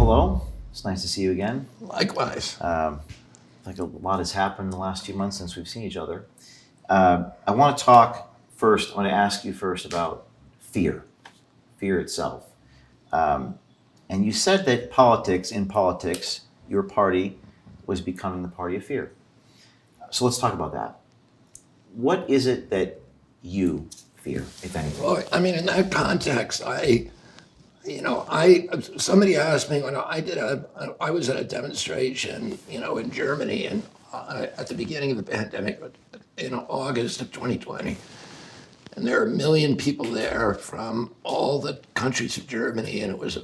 hello. It's nice to see you again. Likewise. Like a lot has happened in the last few months since we've seen each other. I want to talk first, I want to ask you first about fear itself. And you said that in politics, your party was becoming the party of fear. So let's talk about that. What is it that you fear, if anything? Well, I mean, in that context, somebody asked me when I was at a demonstration, in Germany, and at the beginning of the pandemic, in August of 2020, and there were 1 million people there from all the countries of Germany, and it was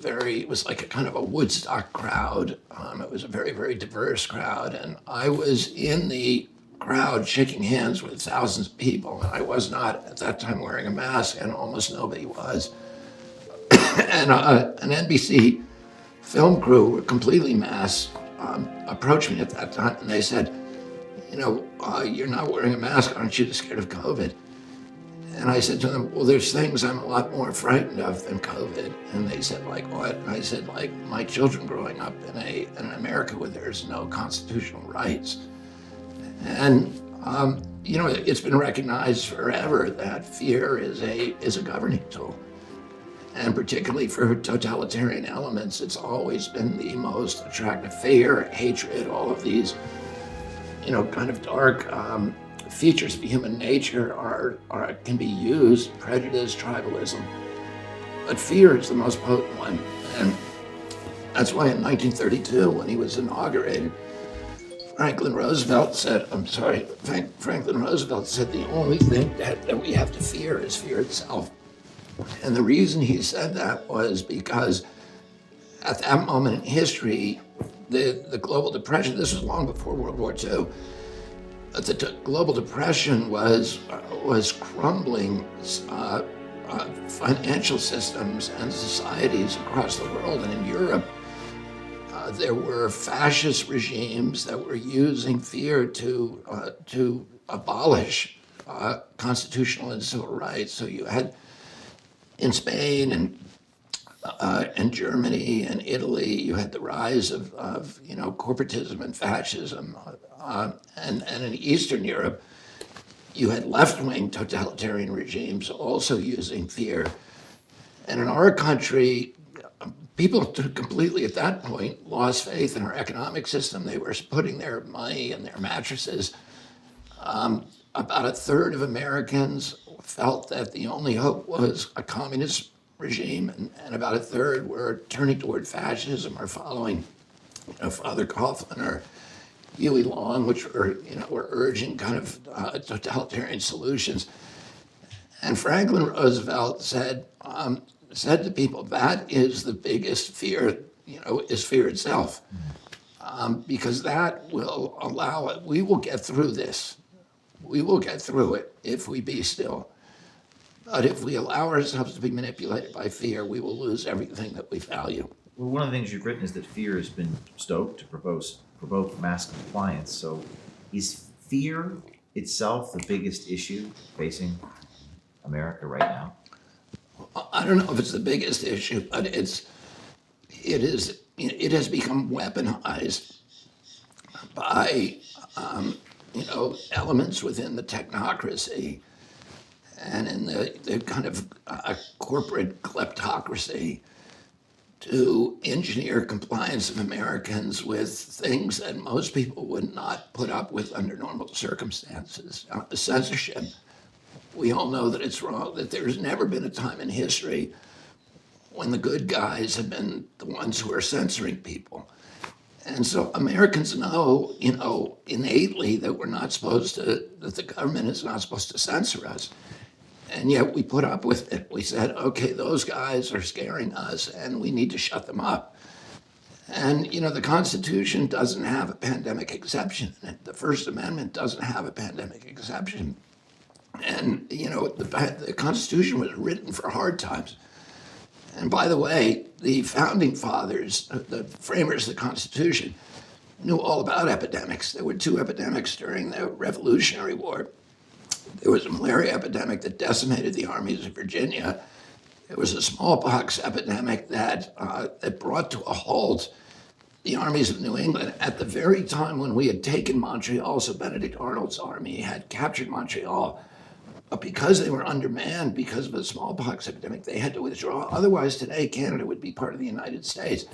like a kind of a Woodstock crowd. It was a very, very diverse crowd, and I was in the crowd shaking hands with thousands of people, and I was not at that time wearing a mask, and almost nobody was. And an NBC film crew, were completely masked, approached me at that time, and they said, you're not wearing a mask, aren't you scared of COVID? And I said to them, well, there's things I'm a lot more frightened of than COVID. And they said, like what? And I said, like my children growing up in an America where there's no constitutional rights. And it's been recognized forever that fear is a governing tool. And particularly for totalitarian elements, it's always been the most attractive. Fear, hatred, all of these, kind of dark features of human nature can be used, prejudice, tribalism. But fear is the most potent one. And that's why in 1932, when he was inaugurated, Franklin Roosevelt said the only thing that we have to fear is fear itself. And the reason he said that was because at that moment in history, the global depression, this was long before World War II, the global depression was crumbling financial systems and societies across the world. And in Europe, there were fascist regimes that were using fear to abolish constitutional and civil rights. So you had in Spain and Germany and Italy, you had the rise of corporatism and fascism, and in Eastern Europe, you had left-wing totalitarian regimes also using fear. And in our country, people completely at that point lost faith in our economic system. They were putting their money in their mattresses. About a third of Americans felt that the only hope was a communist regime, and about a third were turning toward fascism or following Father Coughlin or Huey Long, which were urging kind of totalitarian solutions. And Franklin Roosevelt said to people, that is the biggest fear, is fear itself, because that will allow it. We will get through this. We will get through it if we be still. But if we allow ourselves to be manipulated by fear, we will lose everything that we value. Well, one of the things you've written is that fear has been stoked to provoke mass compliance. So is fear itself the biggest issue facing America right now? I don't know if it's the biggest issue, but it has become weaponized by elements within the technocracy and in the kind of corporate kleptocracy to engineer compliance of Americans with things that most people would not put up with under normal circumstances. Censorship. We all know that it's wrong, that there's never been a time in history when the good guys have been the ones who are censoring people. And so Americans know, innately that that the government is not supposed to censor us. And yet we put up with it. We said, okay, those guys are scaring us and we need to shut them up. And, the Constitution doesn't have a pandemic exception. The First Amendment doesn't have a pandemic exception. And, the Constitution was written for hard times. And by the way, the founding fathers, the framers of the Constitution, knew all about epidemics. There were 2 epidemics during the Revolutionary War. There was a malaria epidemic that decimated the armies of Virginia. It was a smallpox epidemic that brought to a halt the armies of New England at the very time when we had taken Montreal. So Benedict Arnold's army had captured Montreal. But because they were undermanned because of the smallpox epidemic, they had to withdraw. Otherwise, today, Canada would be part of the United States.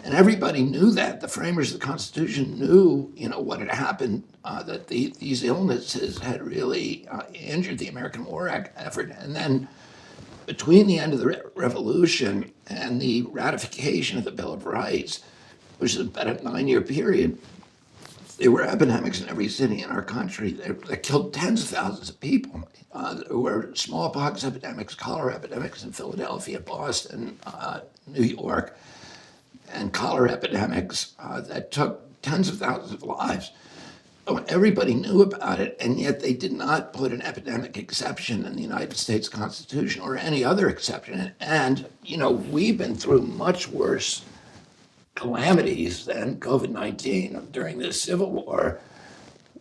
And everybody knew that. The framers of the Constitution knew, what had happened, that these illnesses had really injured the American war effort. And then between the end of the Revolution and the ratification of the Bill of Rights, which is about a 9-year period, there were epidemics in every city in our country that killed tens of thousands of people. There were smallpox epidemics, cholera epidemics in Philadelphia, Boston, New York, and cholera epidemics that took tens of thousands of lives. Everybody knew about it, and yet they did not put an epidemic exception in the United States Constitution or any other exception. And, we've been through much worse calamities than COVID-19. During the Civil War,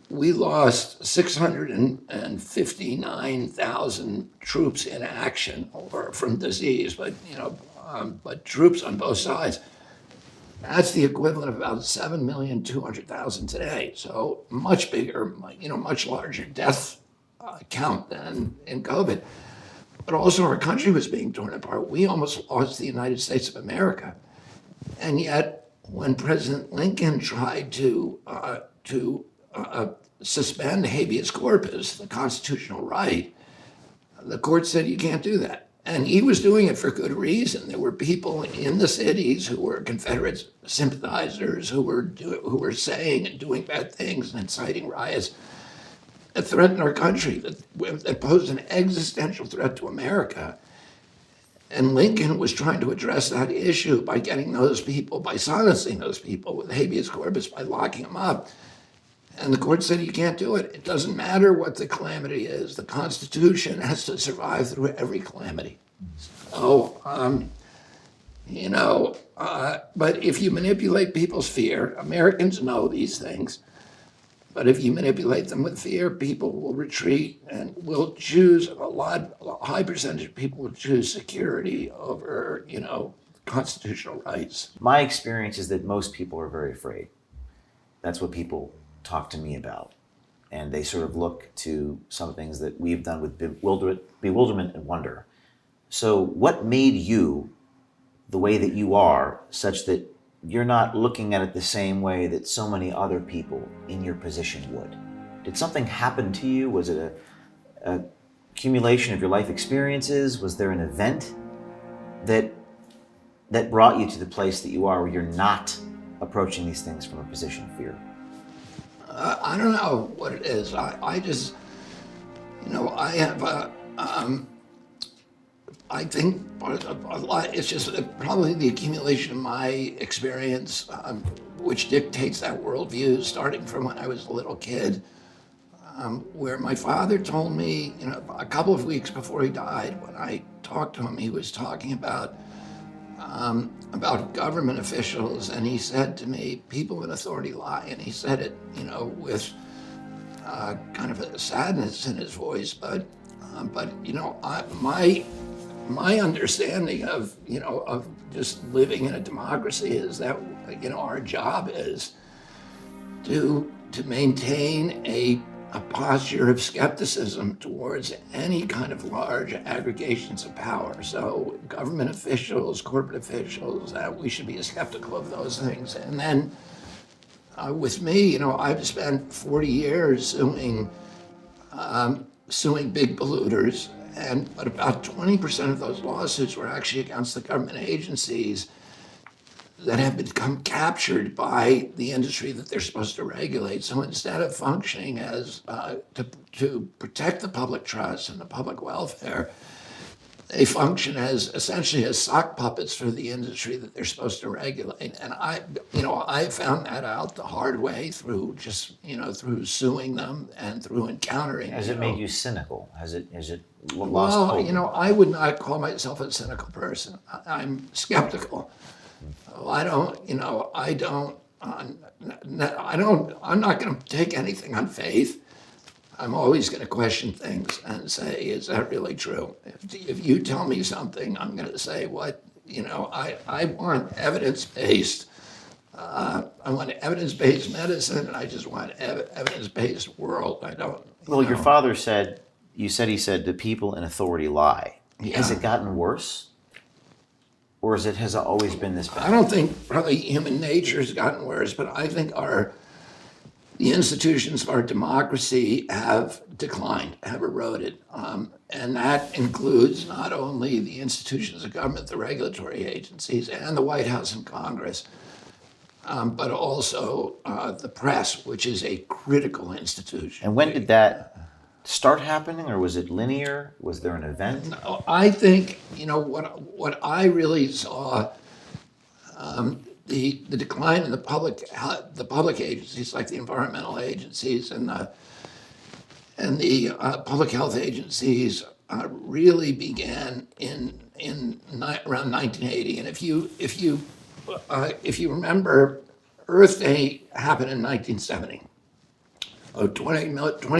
we lost 659,000 troops in action or from disease, but troops on both sides. That's the equivalent of about 7,200,000 today. So much bigger, much larger death count than in COVID. But also our country was being torn apart. We almost lost the United States of America. And yet, when President Lincoln tried to suspend habeas corpus, the constitutional right, the court said you can't do that. And he was doing it for good reason. There were people in the cities who were Confederate sympathizers who were saying and doing bad things and inciting riots that threatened our country, that posed an existential threat to America. And Lincoln was trying to address that issue by by silencing those people with habeas corpus, by locking them up. And the court said you can't do it. It doesn't matter what the calamity is. The Constitution has to survive through every calamity. So, but if you manipulate people's fear, Americans know these things. But if you manipulate them with fear, people will retreat and will choose a high percentage of people will choose security over, constitutional rights. My experience is that most people are very afraid. That's what people talk to me about. And they sort of look to some things that we've done with bewilderment and wonder. So what made you the way that you are, such that you're not looking at it the same way that so many other people in your position would? Did something happen to you? Was it a accumulation of your life experiences? Was there an event that brought you to the place that you are, where you're not approaching these things from a position of fear? I don't know what it is. I just, I have I think a lot, it's just probably the accumulation of my experience, which dictates that worldview, starting from when I was a little kid, where my father told me, a couple of weeks before he died, when I talked to him, he was talking about government officials, and he said to me, people in authority lie, and he said it, with kind of a sadness in his voice, but my understanding of just living in a democracy is that our job is to maintain a posture of skepticism towards any kind of large aggregations of power. So government officials, corporate officials, we should be skeptical of those things. And then with me, I've spent 40 years suing big polluters, but about 20% of those lawsuits were actually against the government agencies that have become captured by the industry that they're supposed to regulate. So instead of functioning as to protect the public trust and the public welfare, they function as essentially as sock puppets for the industry that they're supposed to regulate. And I found that out the hard way through through suing them and through encountering. Has it made you cynical? Has it lost hope? I would not call myself a cynical person. I'm skeptical. I'm not going to take anything on faith. I'm always going to question things and say, is that really true? If you tell me something, I'm going to say, I want evidence-based. I want evidence-based medicine, and I just want evidence-based world. I don't. Well, your father said, he said, the people in authority lie. Yeah. Has it gotten worse? Or has it always been this I bad? don't think probably human nature has gotten worse, but I think the institutions of our democracy have declined, have eroded. And that includes not only the institutions of government, the regulatory agencies, and the White House and Congress, but also the press, which is a critical institution. And when did that start happening, or was it linear? Was there an event? I think, what I really saw, the decline in the public agencies, like the environmental agencies and the public health agencies, really began around 1980. And if you remember, Earth Day happened in 1970. 20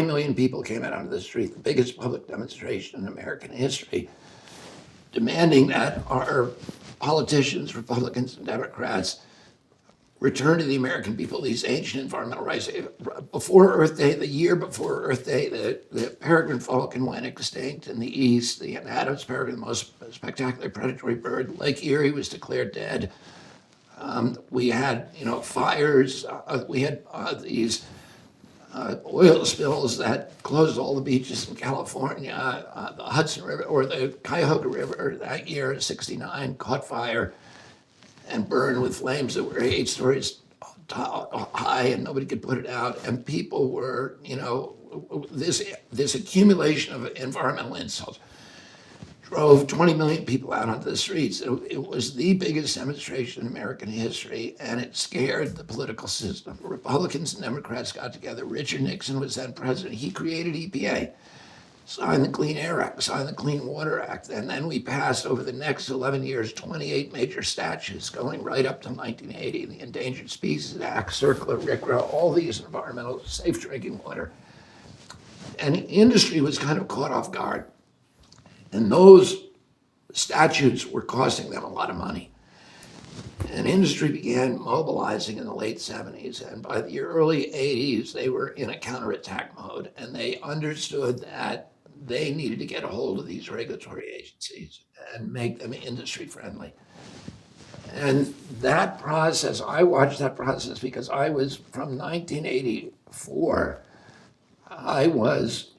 million people came out onto the street, the biggest public demonstration in American history, demanding that our politicians, Republicans and Democrats, return to the American people these ancient environmental rights. Before Earth Day, the year before Earth Day, the peregrine falcon went extinct in the east. The Adams peregrine, the most spectacular predatory bird, Lake Erie was declared dead. We had, fires. We had these oil spills that closed all the beaches in California. The Hudson River or the Cuyahoga River that year in '69 caught fire and burned with flames that were 8 stories high, and nobody could put it out. And people were, this accumulation of environmental insults drove 20 million people out onto the streets. It was the biggest demonstration in American history, and it scared the political system. Republicans and Democrats got together. Richard Nixon was then president. He created EPA, signed the Clean Air Act, signed the Clean Water Act, and then we passed over the next 11 years 28 major statutes going right up to 1980, the Endangered Species Act, CERCLA, RCRA, all these environmental safe drinking water. And industry was kind of caught off guard. And those statutes were costing them a lot of money. And industry began mobilizing in the late 70s. And by the early 80s, they were in a counterattack mode. And they understood that they needed to get a hold of these regulatory agencies and make them industry friendly. And that process, I watched that process because I was from 1984, I was,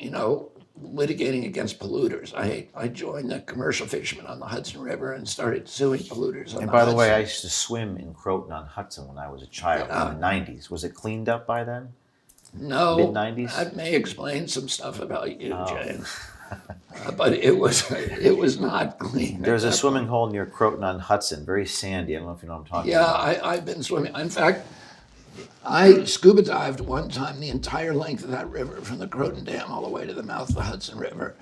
litigating against polluters. I joined the commercial fishermen on the Hudson River and started suing polluters on And the by the way, I Hudson. used to swim in Croton on Hudson when I was a child Yeah. in the 90s. Was it cleaned up by then? No, Mid-90s? that may explain some stuff about you, James. But it was not clean. There's a swimming hole near Croton on Hudson, very sandy. I don't know if you know what I'm talking Yeah, about. I've been swimming. In fact, I scuba dived one time the entire length of that river from the Croton Dam all the way to the mouth of the Hudson River.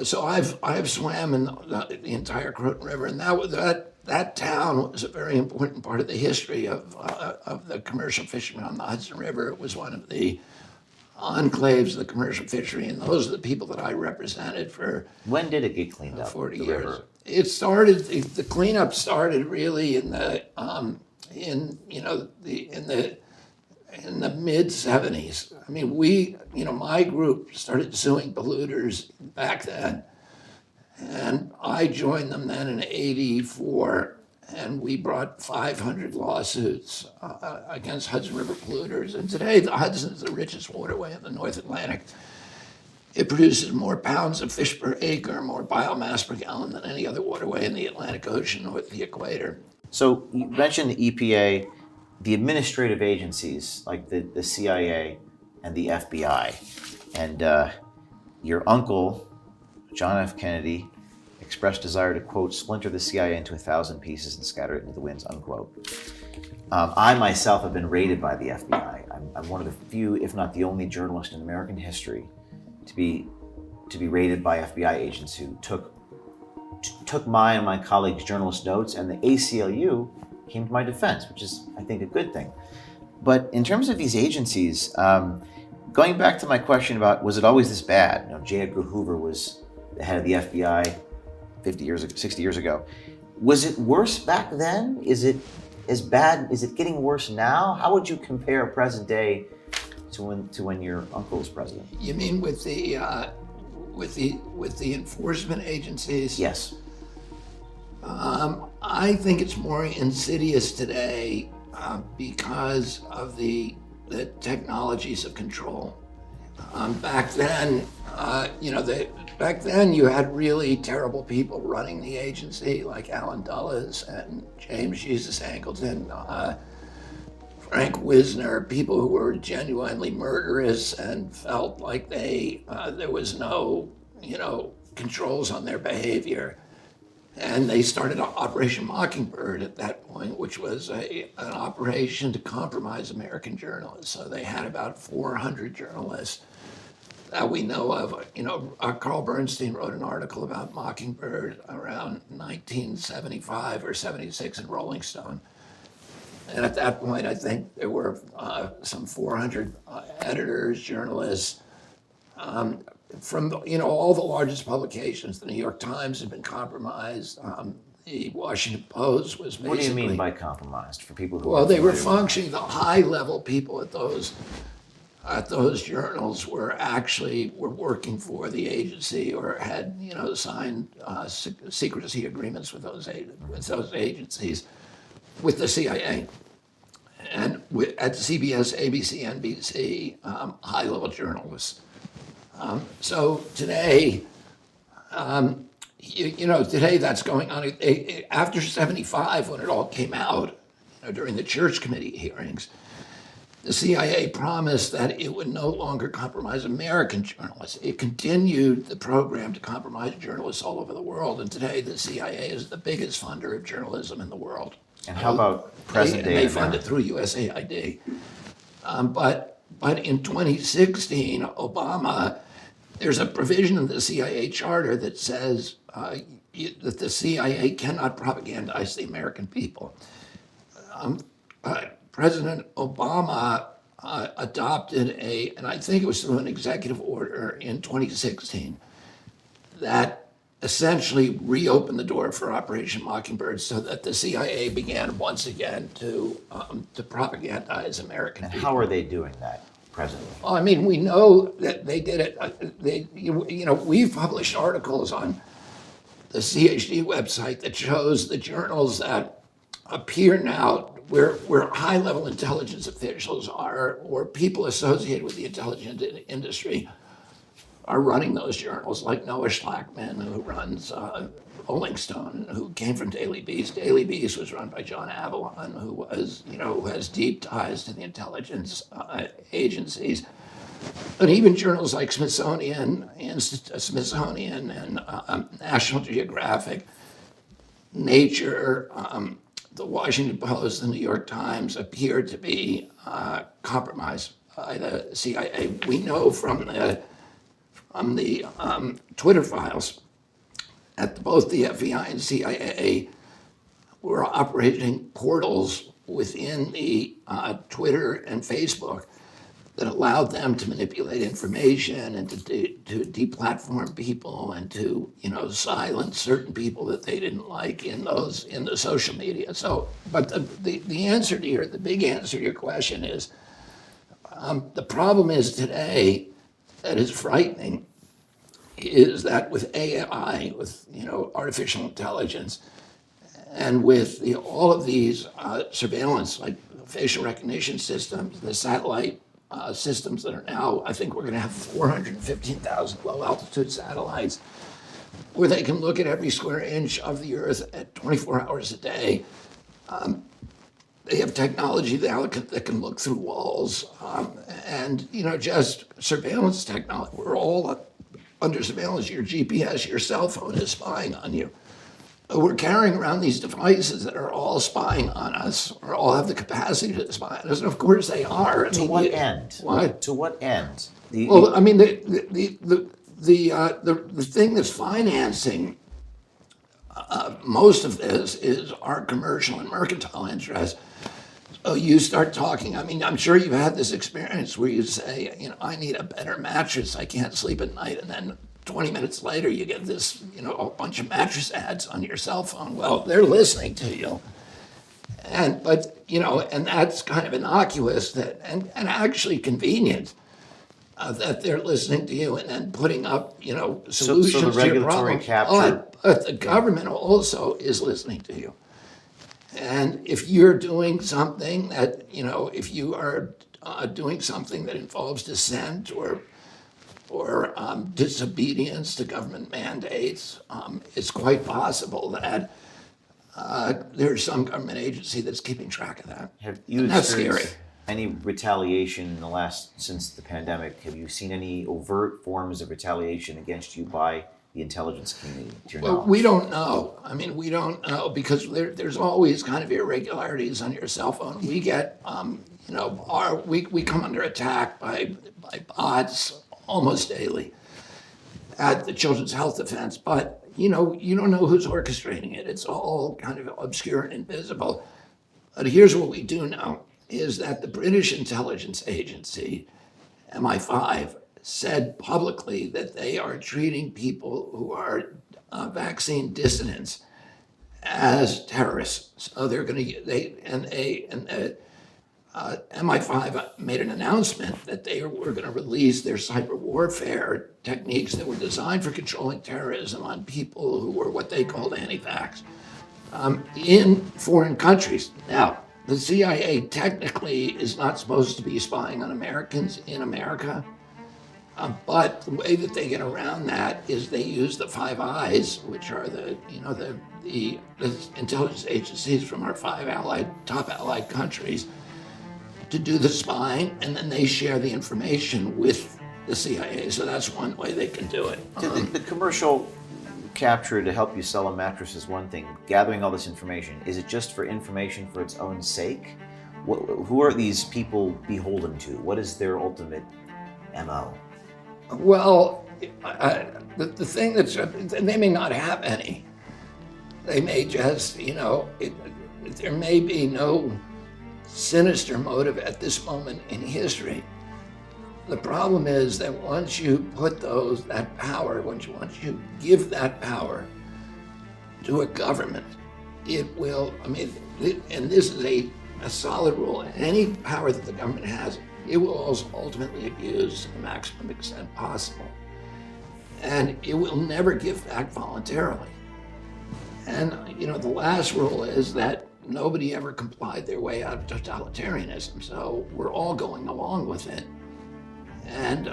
So I've swam in the entire Croton River, and that town was a very important part of the history of the commercial fishermen on the Hudson River. It was one of the enclaves of the commercial fishery, and those are the people that I represented for When did it get cleaned up? 40 the years. river? It started. The cleanup started really in the mid '70s. I mean, my group started suing polluters back then, and I joined them then in '84, and we brought 500 lawsuits against Hudson River polluters. And today, the Hudson is the richest waterway in the North Atlantic. It produces more pounds of fish per acre, more biomass per gallon than any other waterway in the Atlantic Ocean north of the equator. So you mentioned the EPA, the administrative agencies like the CIA and the FBI. And your uncle, John F. Kennedy, expressed desire to, quote, splinter the CIA into 1,000 pieces and scatter it into the winds, unquote. I myself have been raided by the FBI. I'm one of the few, if not the only journalist in American history to be raided by FBI agents who took my and my colleagues' journalist notes, and the ACLU came to my defense, which is, I think, a good thing. But in terms of these agencies, Going back to my question about, was it always this bad? J. Edgar Hoover was the head of the FBI 50 years ago, 60 years ago. Was it worse back then? Is it as bad? Is it getting worse now? How would you compare present day to when your uncle was president? You mean with the enforcement agencies? Yes. I think it's more insidious today because of the technologies of control. Back then, back then you had really terrible people running the agency, like Alan Dulles and James Jesus Angleton, Frank Wisner, people who were genuinely murderous and felt like there was no, controls on their behavior. And they started Operation Mockingbird at that point, which was an operation to compromise American journalists. So they had about 400 journalists that we know of. Carl Bernstein wrote an article about Mockingbird around 1975 or 76 in Rolling Stone. And at that point, I think there were some 400 editors, journalists, from all the largest publications. The New York Times had been compromised. The Washington Post was basically. What do you mean by compromised for people who? Well, they were functioning. The high-level people at those journals were working for the agency or had signed secrecy agreements with those agencies, with the CIA. And at CBS, ABC, NBC, high-level journalists. So today, today that's going on. After 75, when it all came out, during the Church Committee hearings, the CIA promised that it would no longer compromise American journalists. It continued the program to compromise journalists all over the world. And today, the CIA is the biggest funder of journalism in the world. And how about present day? They fund it through USAID. But in 2016, Obama, there's a provision in the CIA charter that says that the CIA cannot propagandize the American people. President Obama adopted and I think it was through an executive order in 2016, that essentially reopened the door for Operation Mockingbird so that the CIA began once again to propagandize American people. How are they doing that presently? Well, I mean, we know that they did it. We've published articles on the CHD website that shows the journals that appear now where high-level intelligence officials are, or people associated with the intelligence industry, are running those journals, like Noah Schlackman, who runs Rolling Stone, who came from Daily Beast. Daily Beast was run by John Avalon, who has deep ties to the intelligence agencies. But even journals like Smithsonian and National Geographic, Nature, the Washington Post, the New York Times appear to be compromised by the CIA. We know from the Twitter files at both the FBI and CIA were operating portals within the Twitter and Facebook that allowed them to manipulate information and to deplatform people and to silence certain people that they didn't like in the social media. So, but the big answer to your question is the problem is today that is frightening is that with AI, with artificial intelligence, and with all of these surveillance, like facial recognition systems, the satellite systems that are now, I think we're going to have 415,000 low-altitude satellites, where they can look at every square inch of the Earth at 24 hours a day. They have technology now that can look through walls, and just surveillance technology. We're all under surveillance. Your GPS, your cell phone is spying on you. We're carrying around these devices that are all spying on us, or all have the capacity to spy on us, and of course they are. To what end? What? To what end? Well, I mean, the thing that's financing most of this is our commercial and mercantile interests. Oh, you start talking. I mean, I'm sure you've had this experience where you say, I need a better mattress. I can't sleep at night. And then 20 minutes later, you get this, a bunch of mattress ads on your cell phone. Well, they're listening to you. And that's kind of innocuous and actually convenient that they're listening to you and then putting up, solutions so the to your regulatory problem. capture. But the government also is listening to you. And if you're doing something that, if you are doing something that involves dissent or disobedience to government mandates, it's quite possible that there's some government agency that's keeping track of that. Have you And that's scary. experienced any retaliation in the since the pandemic? Have you seen any overt forms of retaliation against you by the intelligence community, to your Well, knowledge? we don't know. I mean, we don't know because there's always kind of irregularities on your cell phone. We get, we come under attack by bots almost daily at the Children's Health Defense, but you don't know who's orchestrating it. It's all kind of obscure and invisible. But here's what we do know is that the British intelligence agency, MI5, said publicly that they are treating people who are vaccine dissidents as terrorists. So they're going to MI5 made an announcement that they were going to release their cyber warfare techniques that were designed for controlling terrorism on people who were what they called anti-vax in foreign countries. Now, the CIA technically is not supposed to be spying on Americans in America. But the way that they get around that is they use the Five Eyes, which are the intelligence agencies from our top allied countries, to do the spying, and then they share the information with the CIA. So that's one way they can do it. The commercial capture to help you sell a mattress is one thing. Gathering all this information, is it just for information for its own sake? Who are these people beholden to? What is their ultimate MO? Well, the thing they may not have any. They may just, there may be no sinister motive at this moment in history. The problem is that once you put that power, once you give that power to a government, it will, and this is a solid rule, any power that the government has, it will also ultimately abuse to the maximum extent possible. And it will never give back voluntarily. And, the last rule is that nobody ever complied their way out of totalitarianism. So we're all going along with it. And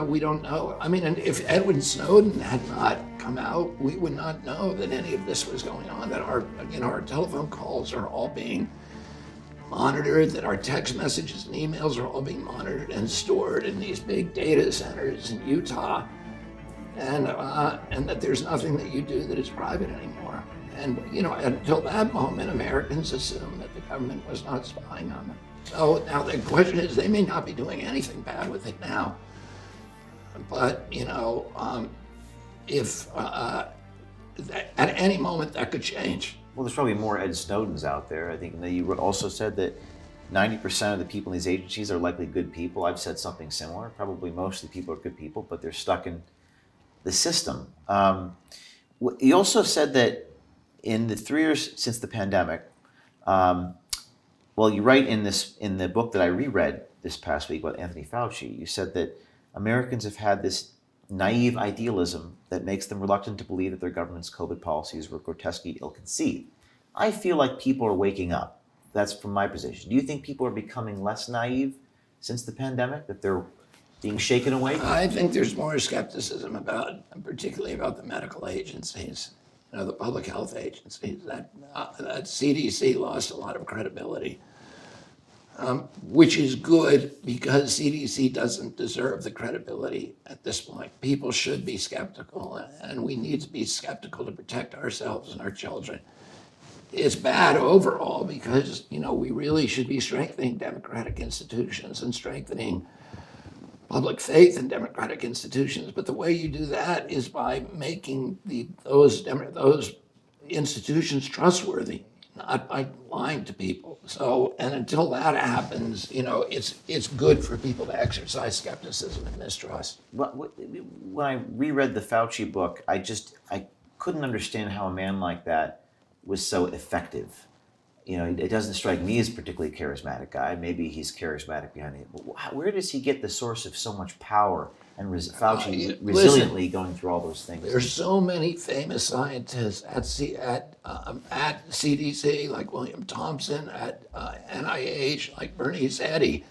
we don't know. And if Edward Snowden had not come out, we would not know that any of this was going on, that our telephone calls are all being monitored, that our text messages and emails are all being monitored and stored in these big data centers in Utah, and that there's nothing that you do that is private anymore. And until that moment, Americans assumed that the government was not spying on them. So now the question is, they may not be doing anything bad with it now, but if at any moment that could change. Well, there's probably more Ed Snowdens out there. I think that you also said that 90% of the people in these agencies are likely good people. I've said something similar. Probably most of the people are good people, but they're stuck in the system. You also said that in the 3 years since the pandemic, you write in the book that I reread this past week about Anthony Fauci, you said that Americans have had this naive idealism that makes them reluctant to believe that their government's COVID policies were grotesquely ill-conceived. I feel like people are waking up. That's from my position. Do you think people are becoming less naive since the pandemic, that they're being shaken awake? I think there's more skepticism particularly about the medical agencies, the public health agencies. That CDC lost a lot of credibility. Which is good because CDC doesn't deserve the credibility at this point. People should be skeptical, and we need to be skeptical to protect ourselves and our children. It's bad overall because, we really should be strengthening democratic institutions and strengthening public faith in democratic institutions. But the way you do that is by making those institutions trustworthy. not by lying to people. So, and until that happens, it's good for people to exercise skepticism and mistrust. When I reread the Fauci book, I couldn't understand how a man like that was so effective. It doesn't strike me as a particularly charismatic guy. Maybe he's charismatic behind it. But where does he get the source of so much power and Fauci resiliently going through all those things? There's so many famous scientists at CDC, like William Thompson, at NIH, like Bernice Eddy,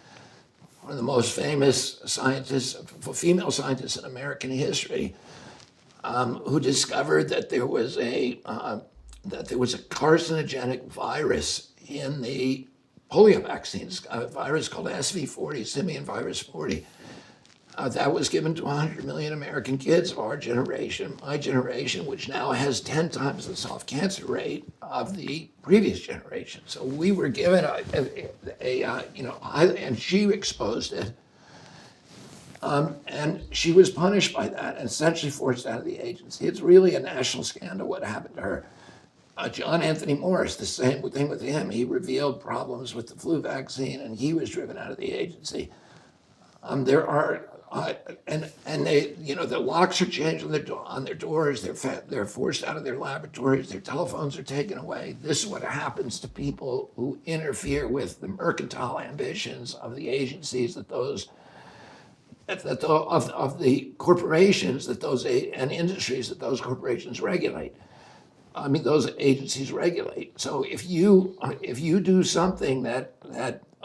one of the most famous scientists, female scientists in American history, who discovered that there was a carcinogenic virus in the polio vaccines, a virus called SV40, simian virus 40. That was given to 100 million American kids of our generation, my generation, which now has 10 times the soft cancer rate of the previous generation. So we were given and she exposed it. And she was punished by that and essentially forced out of the agency. It's really a national scandal what happened to her. John Anthony Morris, the same thing with him. He revealed problems with the flu vaccine and he was driven out of the agency. There are the locks are changed on their doors. They're forced out of their laboratories. Their telephones are taken away. This is what happens to people who interfere with the mercantile ambitions of the agencies of the corporations and industries that those corporations regulate. I mean, those agencies regulate. So if you do something that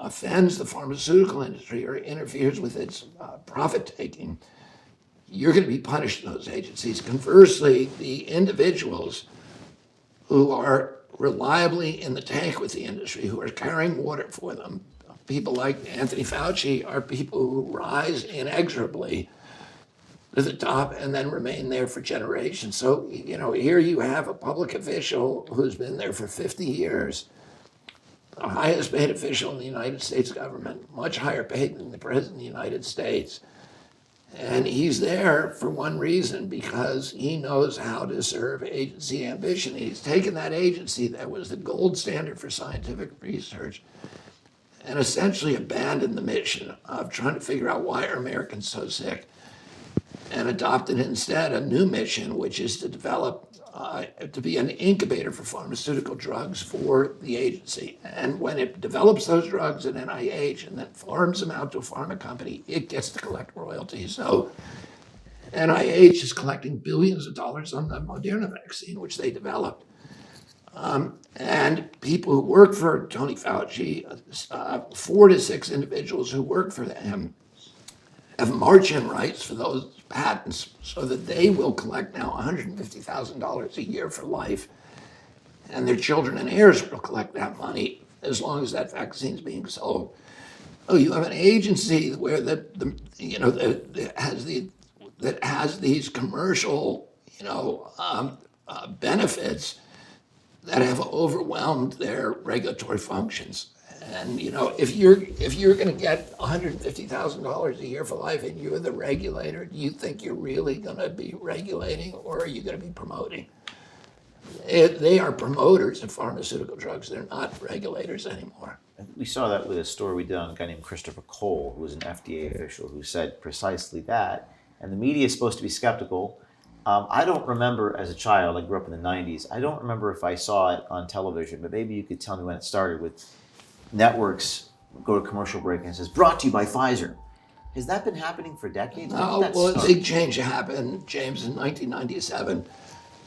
offends the pharmaceutical industry or interferes with its profit taking, you're going to be punished in those agencies. Conversely, the individuals who are reliably in the tank with the industry, who are carrying water for them, people like Anthony Fauci, are people who rise inexorably to the top and then remain there for generations. So, here you have a public official who's been there for 50 years, the highest paid official in the United States government, much higher paid than the President of the United States. And he's there for one reason, because he knows how to serve agency ambition. He's taken that agency that was the gold standard for scientific research and essentially abandoned the mission of trying to figure out why are Americans so sick, and adopted instead a new mission, which is to develop, to be an incubator for pharmaceutical drugs for the agency. And when it develops those drugs at NIH and then farms them out to a pharma company, it gets to collect royalties. So NIH is collecting billions of dollars on the Moderna vaccine, which they developed. And people who work for Tony Fauci, 4 to 6 individuals who work for him, have march-in rights for those patents, so that they will collect now $150,000 a year for life, and their children and heirs will collect that money as long as that vaccine is being sold. Oh, you have an agency where that has these commercial benefits that have overwhelmed their regulatory functions. And if you're going to get $150,000 a year for life, and you're the regulator, do you think you're really going to be regulating, or are you going to be promoting? They are promoters of pharmaceutical drugs. They're not regulators anymore. We saw that with a story we did on a guy named Christopher Cole, who was an FDA official, who said precisely that. And the media is supposed to be skeptical. I don't remember as a child, I grew up in the 90s, I don't remember if I saw it on television, but maybe you could tell me when it started, with networks go to commercial break and it says, brought to you by Pfizer. Has that been happening for decades? Well, a big change happened, James, in 1997,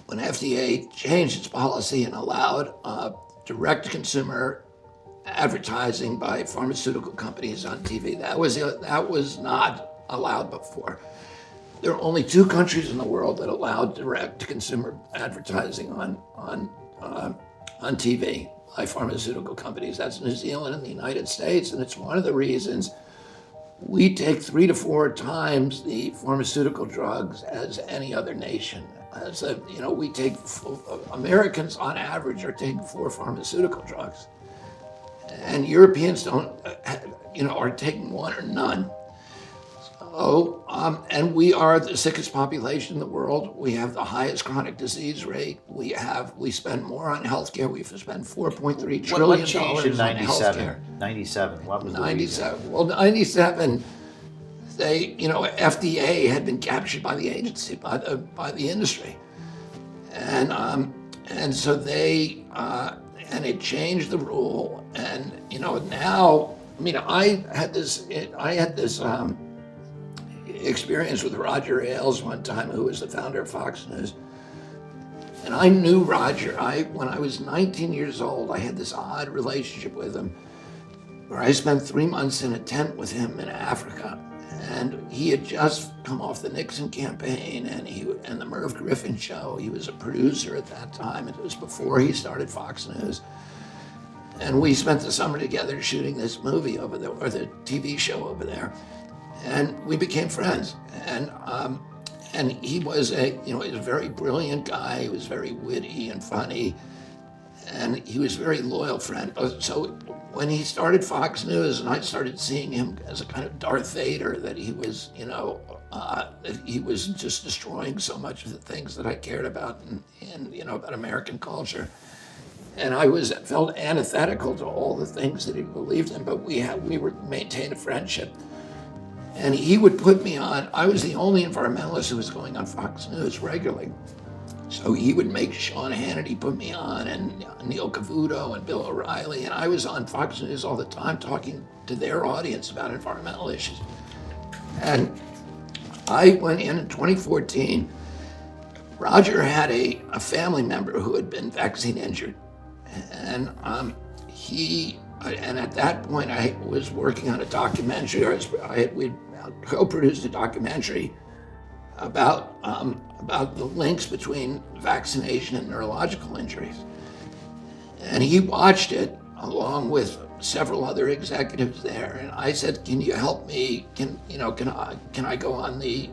when FDA changed its policy and allowed direct-to-consumer advertising by pharmaceutical companies on TV. That was not allowed before. There are only 2 countries in the world that allow direct-to-consumer advertising on TV by pharmaceutical companies. That's New Zealand and the United States, and it's one of the reasons we take 3 to 4 times the pharmaceutical drugs as any other nation. Americans on average are taking 4 pharmaceutical drugs, and Europeans are taking 1 or none. And we are the sickest population in the world. We have the highest chronic disease rate. We spend more on healthcare. We've spent $4.3 What trillion changed in on healthcare. 97? 97, what was the reason? 97. Well, 97. FDA had been captured by the agency, by the industry, and so and it changed the rule. And now, I had this experience with Roger Ailes one time, who was the founder of Fox News. And I knew Roger. When I was 19 years old, I had this odd relationship with him, where I spent 3 months in a tent with him in Africa. And he had just come off the Nixon campaign and the Merv Griffin show. He was a producer at that time. It was before he started Fox News. And we spent the summer together shooting this movie over there, or the TV show over there. And we became friends. And he was he was a very brilliant guy. He was very witty and funny. And he was a very loyal friend. So when he started Fox News, and I started seeing him as a kind of Darth Vader, that he was, that he was just destroying so much of the things that I cared about and about American culture. And I felt antithetical to all the things that he believed in, but we maintained a friendship. And he would put me on. I was the only environmentalist who was going on Fox News regularly. So he would make Sean Hannity put me on, and Neil Cavuto and Bill O'Reilly, and I was on Fox News all the time talking to their audience about environmental issues. And I went in 2014. Roger had a family member who had been vaccine injured, and and at that point I was working on a documentary. We co-produced a documentary about the links between vaccination and neurological injuries. And he watched it along with several other executives there. And I said, "Can you help me? Can I go on the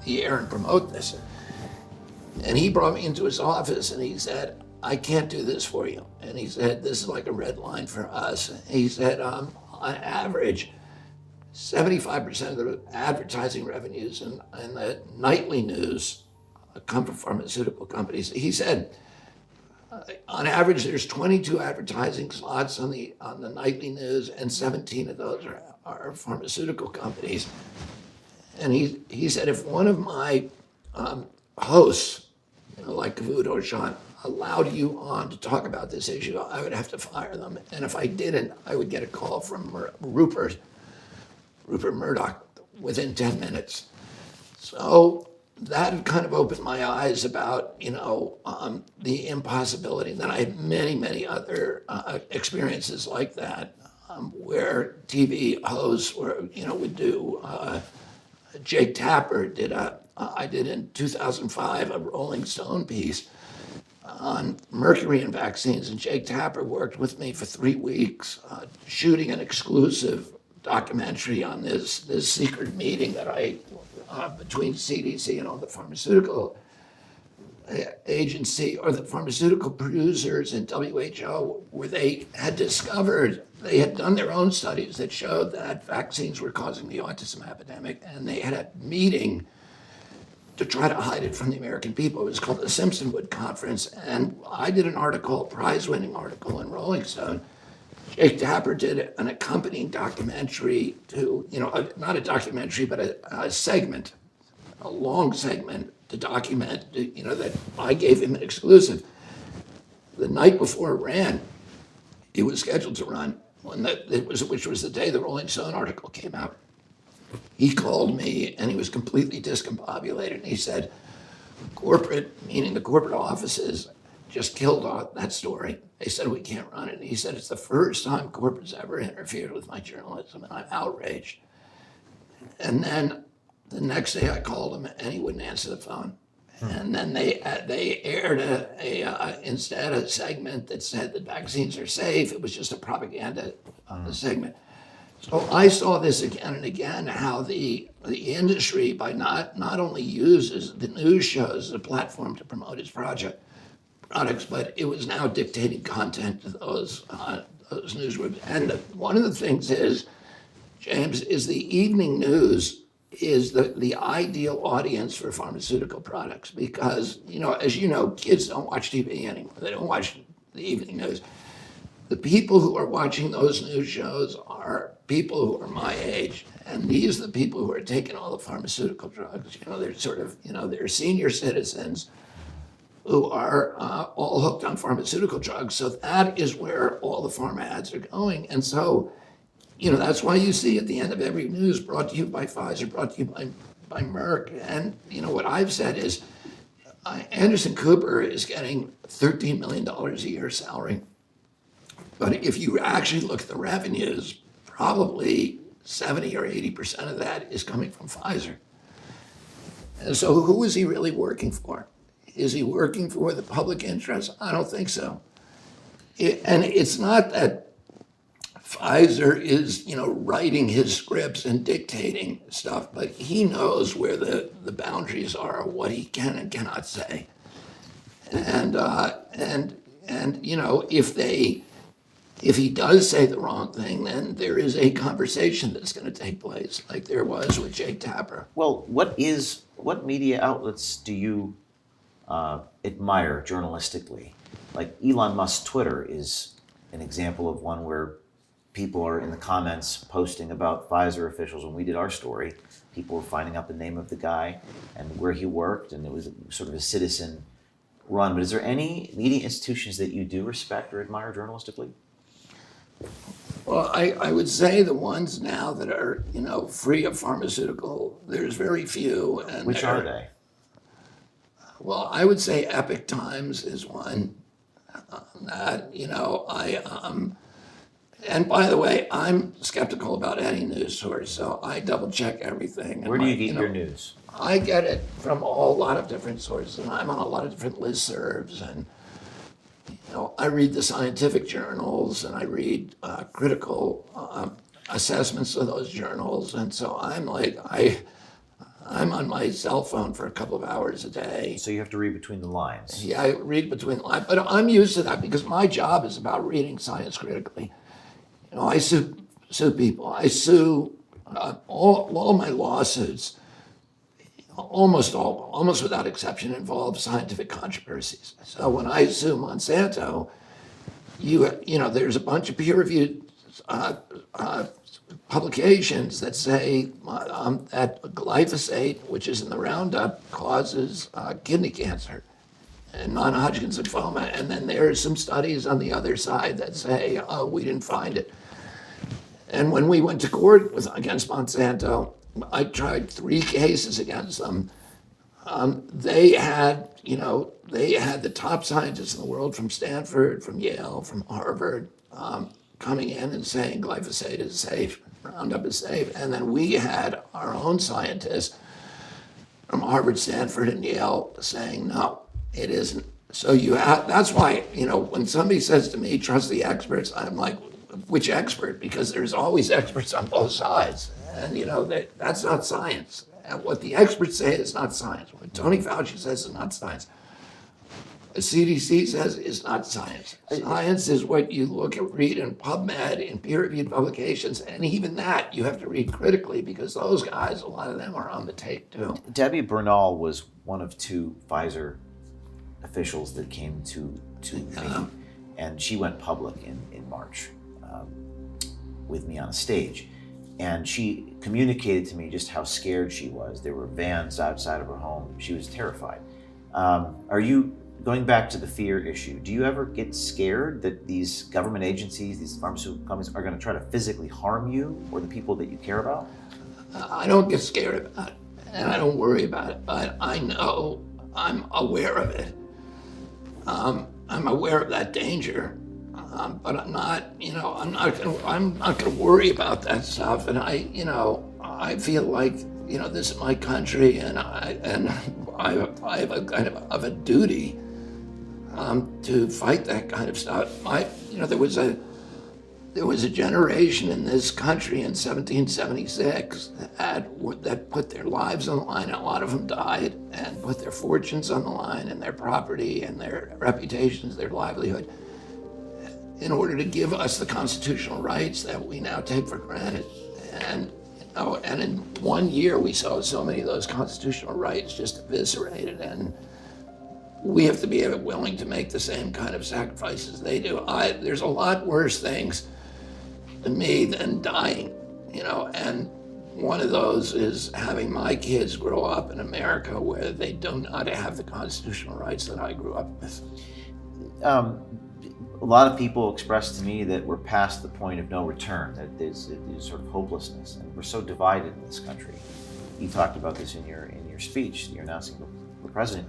air and promote this?" And he brought me into his office and he said, "I can't do this for you." And he said, "This is like a red line for us." He said, on average, 75% of the advertising revenues and the nightly news come from pharmaceutical companies. He said, on average, there's 22 advertising slots on the nightly news, and 17 of those are pharmaceutical companies. And he said, if one of my hosts, like Cavuto or Sean, allowed you on to talk about this issue, I would have to fire them. And if I didn't, I would get a call from Rupert Murdoch within 10 minutes. So that kind of opened my eyes about, the impossibility. Then I had many, many other experiences like that, where TV hosts would do. Jake Tapper I did in 2005 a Rolling Stone piece on mercury and vaccines, and Jake Tapper worked with me for 3 weeks shooting an exclusive documentary on this secret meeting that between CDC and all the pharmaceutical agency, or the pharmaceutical producers and WHO, where they had done their own studies that showed that vaccines were causing the autism epidemic, and they had a meeting to try to hide it from the American people. It was called the Simpsonwood Conference, and I did an article, a prize-winning article in Rolling Stone. Jake Tapper did an accompanying documentary to, not a documentary, but a segment, a long segment to document, that I gave him an exclusive. The night before it ran, it was scheduled to run, which was the day the Rolling Stone article came out. He called me and he was completely discombobulated. And he said, meaning the corporate offices, just killed that story. They said, we can't run it. And he said, it's the first time corporate's ever interfered with my journalism, and I'm outraged. And then the next day I called him and he wouldn't answer the phone. And then they aired instead a segment that said that vaccines are safe. It was just a propaganda segment. So I saw this again and again, how the industry, by not only uses the news shows as a platform to promote its products, but it was now dictating content to those newsrooms. And one of the things is, James, is the evening news is the ideal audience for pharmaceutical products because, as you know, kids don't watch TV anymore. They don't watch the evening news. The people who are watching those news shows are people who are my age, and these are the people who are taking all the pharmaceutical drugs. They're sort of, they're senior citizens who are all hooked on pharmaceutical drugs. So that is where all the pharma ads are going. And so, that's why you see at the end of every news, brought to you by Pfizer, brought to you by Merck. And, what I've said is Anderson Cooper is getting $13 million a year salary. But if you actually look at the revenues, probably 70 or 80% of that is coming from Pfizer. And so who is he really working for? Is he working for the public interest? I don't think so. And it's not that Pfizer is, writing his scripts and dictating stuff, but he knows where the boundaries are, what he can and cannot say. And if he does say the wrong thing, then there is a conversation that's going to take place, like there was with Jake Tapper. Well, what media outlets do you admire journalistically? Like Elon Musk's Twitter is an example of one where people are in the comments posting about Pfizer officials. When we did our story, people were finding out the name of the guy and where he worked, and it was sort of a citizen run. But is there any media institutions that you do respect or admire journalistically? Well, I would say the ones now that are, free of pharmaceutical, there's very few. And Which are they? Well, I would say Epic Times is one that, and by the way, I'm skeptical about any news source, so I double check everything. Where do you get your news? I get it from a lot of different sources, and I'm on a lot of different listservs, and I read the scientific journals, and I read critical assessments of those journals, and so I'm on my cell phone for a couple of hours a day. So you have to read between the lines. Yeah, I read between the lines, but I'm used to that because my job is about reading science critically. I sue people. I sue all my lawsuits. Almost without exception, involve scientific controversies. So when I sue Monsanto, there's a bunch of peer-reviewed publications that say that glyphosate, which is in the Roundup, causes kidney cancer and non-Hodgkin's lymphoma. And then there are some studies on the other side that say, oh, we didn't find it. And when we went to court against Monsanto, I tried 3 cases against them. They had the top scientists in the world from Stanford, from Yale, from Harvard, coming in and saying glyphosate is safe, Roundup is safe. And then we had our own scientists from Harvard, Stanford, and Yale saying, no, it isn't. So that's why, when somebody says to me, trust the experts, I'm like, which expert? Because there's always experts on both sides. And, that's not science. And what the experts say is not science. What Tony Fauci says is not science. The CDC says is not science. Science is what you read in PubMed, in peer-reviewed publications, and even that you have to read critically because those guys, a lot of them are on the take too. Debbie Bernal was one of 2 Pfizer officials that came to me, and she went public in March with me on a stage. And she communicated to me just how scared she was. There were vans outside of her home. She was terrified. Are you, going back to the fear issue, do you ever get scared that these government agencies, these pharmaceutical companies are going to try to physically harm you or the people that you care about? I don't get scared about it, and I don't worry about it, but I know I'm aware of it. I'm aware of that danger. But I'm not gonna worry about that stuff. And I feel like, this is my country, and I have a kind of a duty to fight that kind of stuff. There was a generation in this country in 1776 that put their lives on the line. A lot of them died and put their fortunes on the line and their property and their reputations, their livelihood, in order to give us the constitutional rights that we now take for granted. And Oh, and in 1 year, we saw so many of those constitutional rights just eviscerated, and we have to be willing to make the same kind of sacrifices they do. There's a lot worse things to me than dying, and one of those is having my kids grow up in America where they do not have the constitutional rights that I grew up with. A lot of people expressed to me that we're past the point of no return, that there's sort of hopelessness, and we're so divided in this country. You talked about this in your speech. You're announcing the president.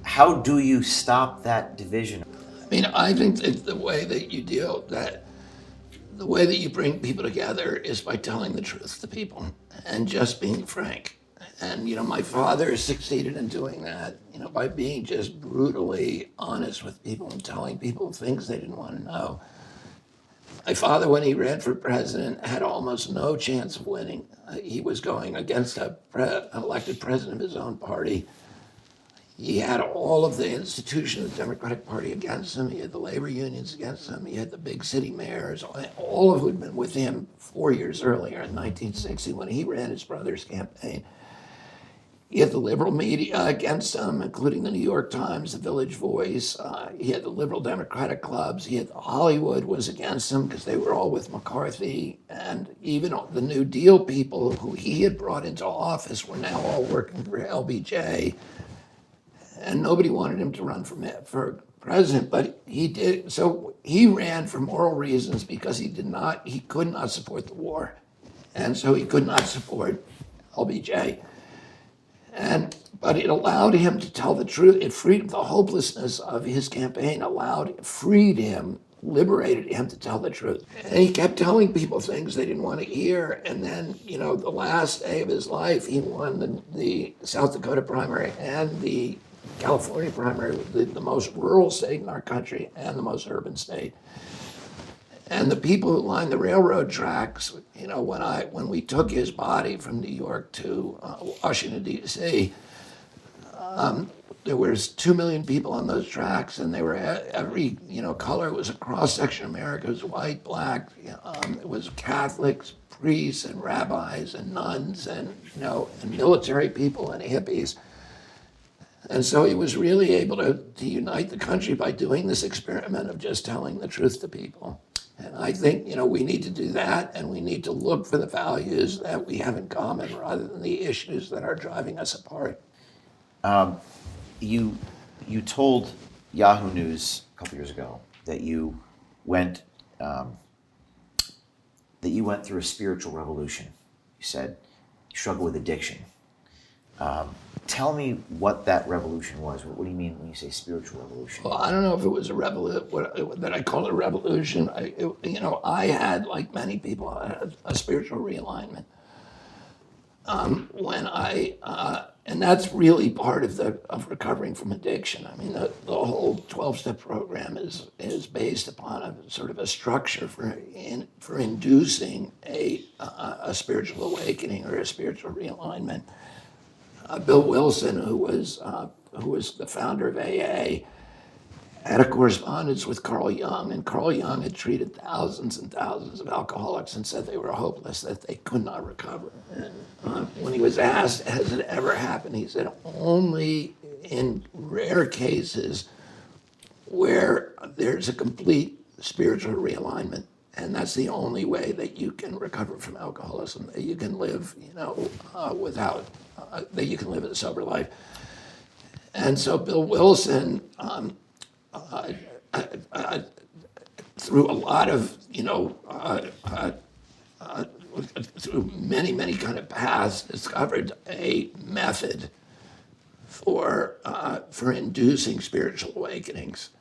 How do you stop that division? I mean, I think that the way that you bring people together is by telling the truth to people and just being frank. And, my father succeeded in doing that, by being just brutally honest with people and telling people things they didn't want to know. My father, when he ran for president, had almost no chance of winning. He was going against an elected president of his own party. He had all of the institutions of the Democratic Party against him. He had the labor unions against him. He had the big city mayors, all of who had been with him 4 years earlier in 1960 when he ran his brother's campaign. He had the liberal media against him, including the New York Times, the Village Voice. He had the liberal Democratic clubs. He had Hollywood was against him because they were all with McCarthy. And even the New Deal people who he had brought into office were now all working for LBJ. And nobody wanted him to run for president, but he did. So he ran for moral reasons because he could not support the war. And so he could not support LBJ. But it allowed him to tell the truth. It freed the hopelessness of his campaign, freed him, liberated him to tell the truth. And he kept telling people things they didn't want to hear. And then, the last day of his life, he won the South Dakota primary and the California primary, the most rural state in our country and the most urban state. And the people who lined the railroad tracks, when we took his body from New York to Washington, D.C., there was 2 million people on those tracks, and they were every color. It was a cross-section of America. It was white, black. It was Catholics, priests, and rabbis, and nuns, and military people and hippies. And so he was really able to unite the country by doing this experiment of just telling the truth to people. And I think, we need to do that, and we need to look for the values that we have in common rather than the issues that are driving us apart. You told Yahoo News a couple years ago that you went through a spiritual revolution. You said you struggle with addiction. Tell me what that revolution was. What do you mean when you say spiritual revolution? Well, I don't know if it was a revolution, that I call it a revolution. I had, like many people, a spiritual realignment. And that's really part of recovering from addiction. I mean, the whole 12-step program is based upon a sort of a structure for inducing a spiritual awakening or a spiritual realignment. Bill Wilson, who was the founder of AA, had a correspondence with Carl Jung, and Carl Jung had treated thousands and thousands of alcoholics and said they were hopeless, that they could not recover. And when he was asked, has it ever happened, he said, only in rare cases where there's a complete spiritual realignment. And that's the only way that you can recover from alcoholism, that you can live, that you can live a sober life. And so Bill Wilson, through a lot of, through many kind of paths, discovered a method for inducing spiritual awakenings,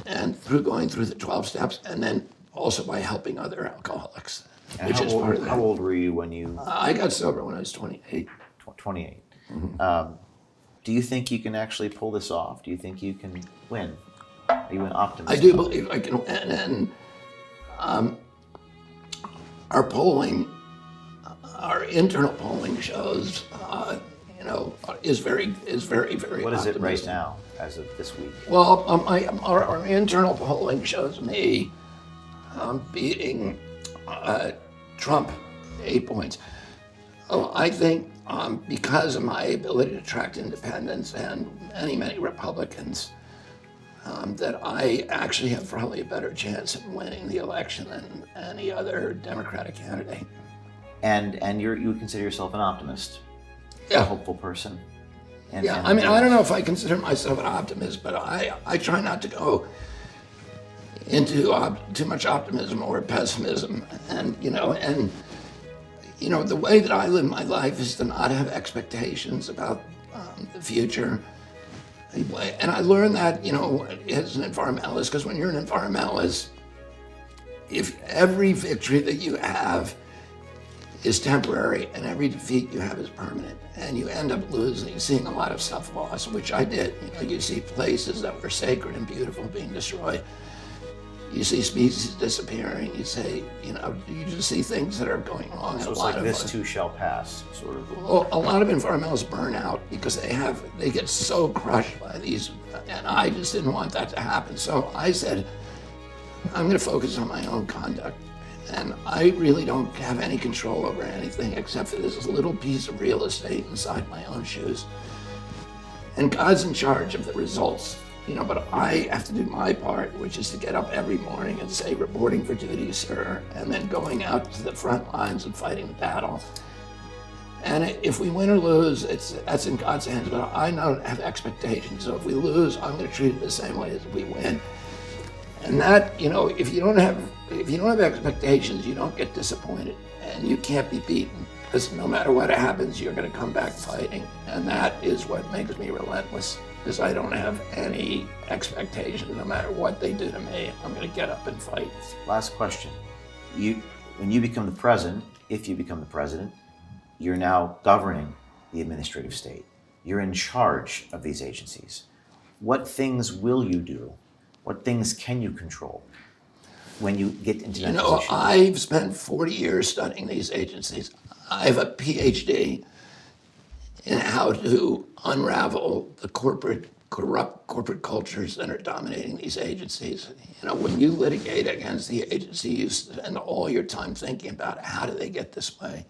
and through going through the 12 steps, and then also by helping other alcoholics, which is part of that. How old were you when you? I got sober when I was 28. 28. Mm-hmm. Do you think you can actually pull this off? Do you think you can win? Are you an optimist? I do believe I can win, and our polling, our internal polling shows, is very What is it right optimistic. now, as of this week? Well, our internal polling shows me beating Trump 8 points. Oh, I think because of my ability to attract independents and many Republicans, that I actually have probably a better chance of winning the election than any other Democratic candidate. And you would consider yourself an optimist, a Yeah. hopeful person. Yeah, I mean, I don't know if I consider myself an optimist, but I try not to go into too much optimism or pessimism. And, the way that I live my life is to not have expectations about the future. And I learned that, as an environmentalist, because when you're an environmentalist, if every victory that you have is temporary and every defeat you have is permanent, and you end up seeing a lot of stuff lost, which I did. You see places that were sacred and beautiful being destroyed. You see species disappearing. You just see things that are going wrong. So it's like this too shall pass, sort of. Well, a lot of environmentalists burn out because they get so crushed by these, and I just didn't want that to happen. So I said, I'm going to focus on my own conduct. And I really don't have any control over anything except for this little piece of real estate inside my own shoes. And God's in charge of the results, but I have to do my part, which is to get up every morning and say, reporting for duty, sir, and then going out to the front lines and fighting the battle. And if we win or lose, that's in God's hands, but I don't have expectations. So if we lose, I'm going to treat it the same way as if we win. And that, if you don't have expectations, you don't get disappointed, and you can't be beaten, because no matter what happens, you're going to come back fighting. And that is what makes me relentless, because I don't have any expectations. No matter what they do to me, I'm going to get up and fight. Last question. When you become the president, if you become the president, you're now governing the administrative state. You're in charge of these agencies. What things will you do? What things can you control when you get into that position? I've spent 40 years studying these agencies. I have a PhD in how to unravel the corrupt corporate cultures that are dominating these agencies. When you litigate against the agency, you spend all your time thinking about how do they get this way?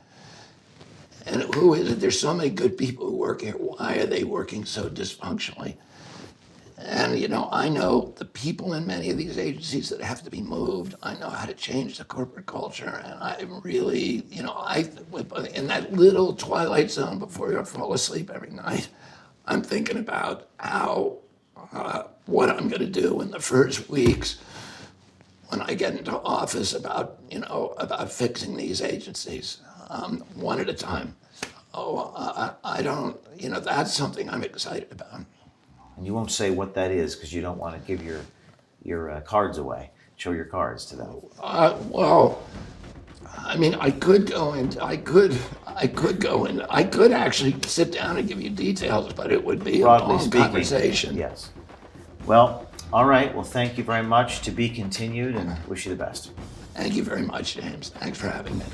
And who is it? There's so many good people who work here. Why are they working so dysfunctionally? And, I know the people in many of these agencies that have to be moved. I know how to change the corporate culture. And I'm really, in that little twilight zone before you fall asleep every night, I'm thinking about what I'm going to do in the first weeks when I get into office about fixing these agencies, one at a time. I don't, that's something I'm excited about. And you won't say what that is because you don't want to give your cards away. Show your cards to them. Well, I mean, I could actually sit down and give you details, but it would be Broadly a long speaking, conversation. Yes. Well, all right. Well, thank you very much. To be continued, and wish you the best. Thank you very much, James. Thanks for having me.